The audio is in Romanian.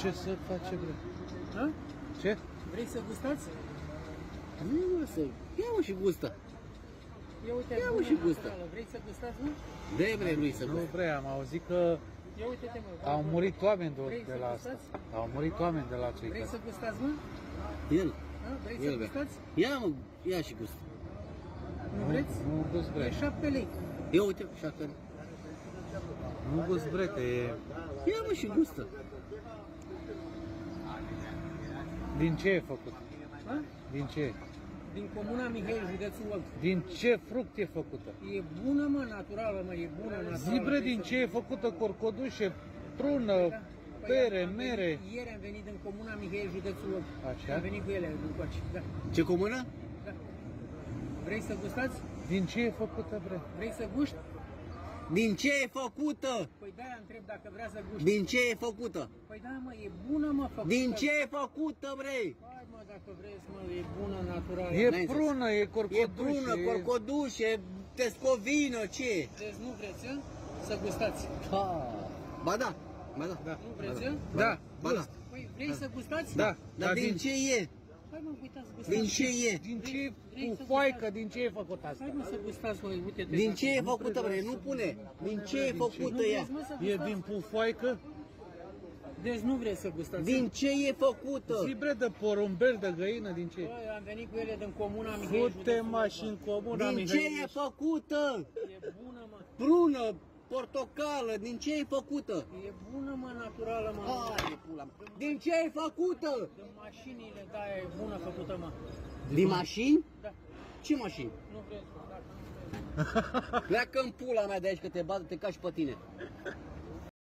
Ce să face, bre? Ha? Ce? Vrei să gustați? Nu, mă, să... Ia-mă și gustă. Ia uite, Ia-mă bună și gustă. naturală. Vrei să gustați, nu? De vrei lui să Nu gustă. bre, am auzit că Ia uite-te, mă. au murit oameni Vrei de să la asta. gustați? Au murit oameni de la cei Vrei care... să gustați, mă? El. Ha? Vrei să El vrea. gustați? Ia-mă, ia și gustă. Nu vreți? Nu gust bre. E 7 lei. Ia uite, și acolo. Nu gust bre, că e... Ia-mă și gustă. Din ce e făcut? Ha? Din ce? Din comuna Mihai, județul Olt. Din ce fruct e făcută? E bună, mă, naturală, mă, e bună, naturală. Zi bre, din ce e făcută corcodușe, prună, pere, mere. Ieri am venit în comuna Mihai, județul Olt. Așa? Am venit cu ele încoace, da. Ce comună? Da. Vrei să gustați? Din ce e făcută, bre? Vrei să guști? Din ce e făcută? Păi de-aia întreb dacă vrea să guști. Din ce e făcută? Păi da, mă, e bună, mă, făcută. Din ce e făcută, bre? Hai, mă, dacă vreți, mă, e bună, naturală. E N-ai prună, e E corcodușe. prună, corcodușe, tescovină, ce? Deci nu vreți, a? Să gustați. Ba da, ba da. Da. Nu vreți, a? Da, Ba da. Păi vrei să gustați? Da. Dar din ce e? Hai, mă, uitați, gustați. Din ce e? Din ce e Vrei cu să foaică, gustați? din ce e făcut asta? Hai, mă, să gustați, mă, uite-te. Din dacă- ce e făcută, bre? Nu pune. Din ce e făcută Nu ea? vreți, mă, să E gustați? din pufoaică? Deci nu vreți să gustați. Din ce e făcută? Zi bre, de porumbel, de găină, din ce? Băi, am venit cu ele din comuna Mihai. Fute județul mașini comuna Din ce Mihai. e făcută? E bună, mă. Prună, portocală, din ce e făcută? E bună, mă, naturală, mă. Hai, pula mea. Din ce e făcută? Din mașinile, da, e bună făcută, mă. Din mașini? Da. Ce mașini? Nu vreți, da. Pleacă în pula mea de aici că te bat, te cași pe tine.